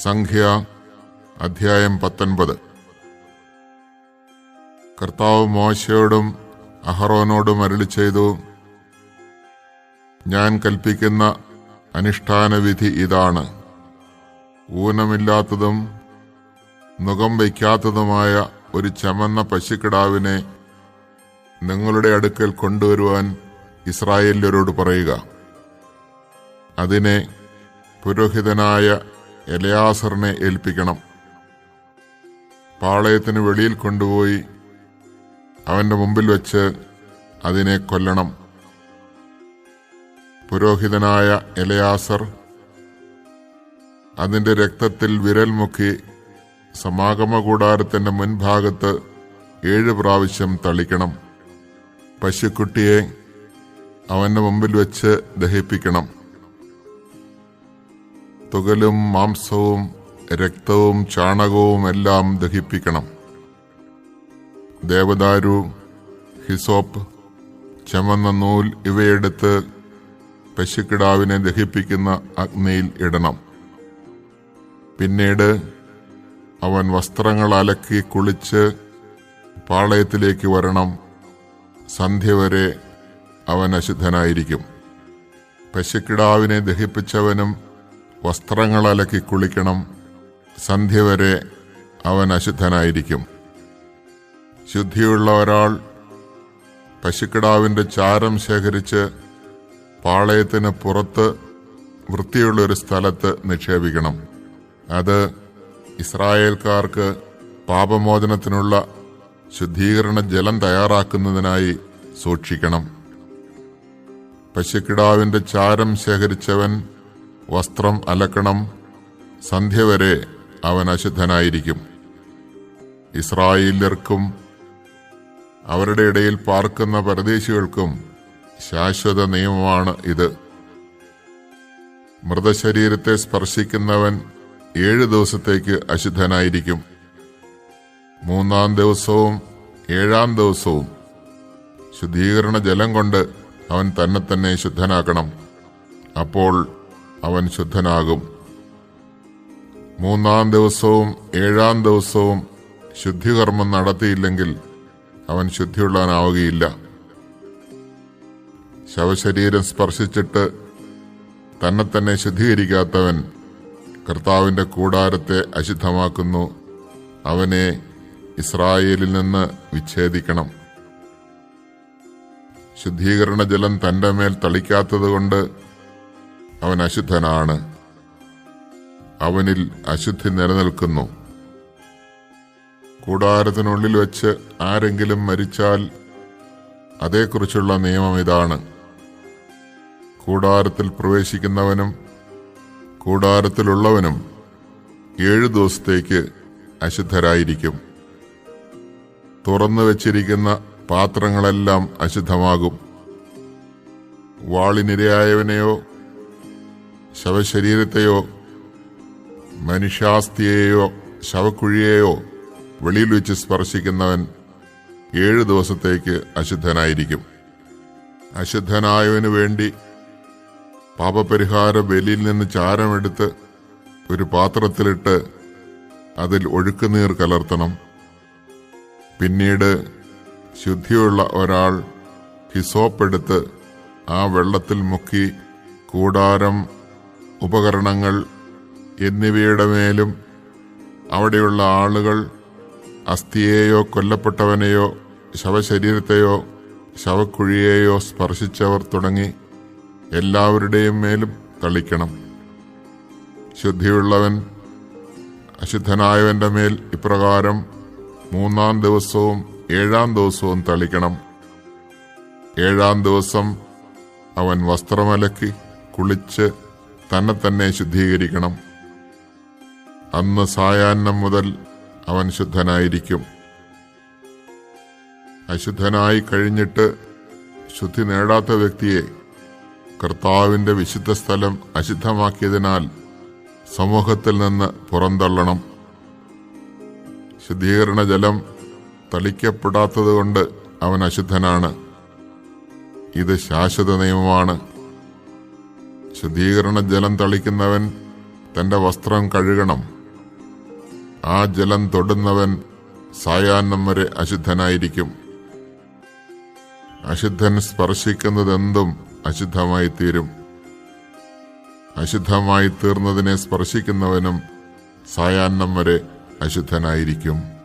സംഖ്യ അധ്യായം 19. കർത്താവ് മോശയോടും അഹറോനോടും അരുളിച്ചെയ്തു, ഞാൻ കൽപ്പിക്കുന്ന അനുഷ്ഠാനവിധി ഇതാണ്. ഊനമില്ലാത്തതും നുകം വയ്ക്കാത്തതുമായ ഒരു ചമന്ന പശുക്കിടാവിനെ നിങ്ങളുടെ അടുക്കൽ കൊണ്ടുവരുവാൻ ഇസ്രായേല്യരോട് പറയുക. അതിനെ പുരോഹിതനായ എലയാസറിനെ ഏൽപ്പിക്കണം. പാളയത്തിന് വെളിയിൽ കൊണ്ടുപോയി അവന്റെ മുമ്പിൽ വെച്ച് അതിനെ കൊല്ലണം. പുരോഹിതനായ എലയാസർ അതിന്റെ രക്തത്തിൽ വിരൽ മുക്കി സമാഗമകൂടാരത്തിന്റെ മുൻഭാഗത്ത് 7 പ്രാവശ്യം തളിക്കണം. പശുക്കുട്ടിയെ അവന്റെ മുമ്പിൽ വെച്ച് ദഹിപ്പിക്കണം. തുകലും മാംസവും രക്തവും ചാണകവും എല്ലാം ദഹിപ്പിക്കണം. ദേവദാരു, ഹിസോപ്പ്, ചമന്ന നൂൽ ഇവയെടുത്ത് പശുക്കിടാവിനെ ദഹിപ്പിക്കുന്ന അഗ്നിയിൽ ഇടണം. പിന്നീട് അവൻ വസ്ത്രങ്ങൾ അലക്കി കുളിച്ച് പാളയത്തിലേക്ക് വരണം. സന്ധ്യ വരെ അവൻ അശുദ്ധനായിരിക്കും. പശുക്കിടാവിനെ ദഹിപ്പിച്ചവനും വസ്ത്രങ്ങൾ അലക്കി കുളിക്കണം. സന്ധ്യ വരെ അവൻ അശുദ്ധനായിരിക്കും. ശുദ്ധിയുള്ള ഒരാൾ പശുക്കിടാവിന്റെ ചാരം ശേഖരിച്ച് പാളയത്തിന് പുറത്ത് വൃത്തിയുള്ളൊരു സ്ഥലത്ത് നിക്ഷേപിക്കണം. അത് ഇസ്രായേൽക്കാർക്ക് പാപമോചനത്തിനുള്ള ശുദ്ധീകരണ ജലം തയ്യാറാക്കുന്നതിനായി സൂക്ഷിക്കണം. പശുക്കിടാവിന്റെ ചാരം ശേഖരിച്ചവൻ വസ്ത്രം അലക്കണം. സന്ധ്യ വരെ അവൻ അശുദ്ധനായിരിക്കും. ഇസ്രായേല്യർക്കും അവരുടെ ഇടയിൽ പാർക്കുന്ന പരദേശികൾക്കും ശാശ്വത നിയമമാണ് ഇത്. മൃതശരീരത്തെ സ്പർശിക്കുന്നവൻ 7 ദിവസത്തേക്ക് അശുദ്ധനായിരിക്കും. 3-ാം ദിവസവും 7-ാം ദിവസവും ശുദ്ധീകരണ ജലം കൊണ്ട് അവൻ തന്നെ ശുദ്ധനാക്കണം. അപ്പോൾ അവൻ ശുദ്ധനാകും. 3-ാം ദിവസവും 7-ാം ദിവസവും ശുദ്ധികർമ്മം നടത്തിയില്ലെങ്കിൽ അവൻ ശുദ്ധിയുള്ളവനാവുകയില്ല. ശവശരീരം സ്പർശിച്ചിട്ട് തന്നെ ശുദ്ധീകരിക്കാത്തവൻ കർത്താവിന്റെ കൂടാരത്തെ അശുദ്ധമാക്കുന്നു. അവനെ ഇസ്രായേലിൽ നിന്ന് വിച്ഛേദിക്കണം. ശുദ്ധീകരണ ജലം തന്റെ മേൽ തളിക്കാത്തതുകൊണ്ട് അവൻ അശുദ്ധനാണ്. അവനിൽ അശുദ്ധി നിലനിൽക്കുന്നു. കൂടാരത്തിനുള്ളിൽ വെച്ച് ആരെങ്കിലും മരിച്ചാൽ അതേക്കുറിച്ചുള്ള നിയമം ഇതാണ്. കൂടാരത്തിൽ പ്രവേശിക്കുന്നവനും കൂടാരത്തിലുള്ളവനും 7 ദിവസത്തേക്ക് അശുദ്ധരായിരിക്കും. തുറന്നു വച്ചിരിക്കുന്ന പാത്രങ്ങളെല്ലാം അശുദ്ധമാകും. വാളിനിരയായവനെയോ ശവശരീരത്തെയോ മനുഷ്യാസ്ഥിയെയോ ശവക്കുഴിയെയോ വെളിയിൽ വെച്ച് സ്പർശിക്കുന്നവൻ 7 ദിവസത്തേക്ക് അശുദ്ധനായിരിക്കും. അശുദ്ധനായവനു വേണ്ടി പാപപരിഹാര ബലിയിൽ നിന്ന് ചാരമെടുത്ത് ഒരു പാത്രത്തിലിട്ട് അതിൽ ഒഴുക്കുനീർ കലർത്തണം. പിന്നീട് ശുദ്ധിയുള്ള ഒരാൾ ഹിസോപ്പെടുത്ത് ആ വെള്ളത്തിൽ മുക്കി കൂടാരം, ഉപകരണങ്ങൾ എന്നിവയുടെ മേലും അവിടെയുള്ള ആളുകൾ അസ്ഥിയെയോ കൊല്ലപ്പെട്ടവനെയോ ശവശരീരത്തെയോ ശവക്കുഴിയെയോ സ്പർശിച്ചവർ തുടങ്ങി എല്ലാവരുടെയും മേലും തളിക്കണം. ശുദ്ധിയുള്ളവൻ അശുദ്ധനായവന്റെ മേൽ ഇപ്രകാരം 3-ാം ദിവസവും 7-ാം ദിവസവും തളിക്കണം. 7-ാം ദിവസം അവൻ വസ്ത്രമലക്കി കുളിച്ച് തന്നെ ശുദ്ധീകരിക്കണം. അന്ന് സായാഹ്നം മുതൽ അവൻ ശുദ്ധനായിരിക്കും. അശുദ്ധനായി കഴിഞ്ഞിട്ട് ശുദ്ധി നേടാത്ത വ്യക്തിയെ കർത്താവിന്റെ വിശുദ്ധ സ്ഥലം അശുദ്ധമാക്കിയതിനാൽ സമൂഹത്തിൽ നിന്ന് പുറന്തള്ളണം. ശുദ്ധീകരണ ജലം തളിക്കപ്പെടാത്തതുകൊണ്ട് അവൻ അശുദ്ധനാണ്. ഇത് ശാശ്വത നിയമമാണ്. ശുദ്ധീകരണ ജലം തളിക്കുന്നവൻ തന്റെ വസ്ത്രം കഴുകണം. ആ ജലം തൊടുന്നവൻ സായാഹ്നം വരെ അശുദ്ധനായിരിക്കും. അശുദ്ധൻ സ്പർശിക്കുന്നതെന്തും അശുദ്ധമായി തീരും. അശുദ്ധമായി തീർന്നതിനെ സ്പർശിക്കുന്നവനും സായാഹ്നം വരെ അശുദ്ധനായിരിക്കും.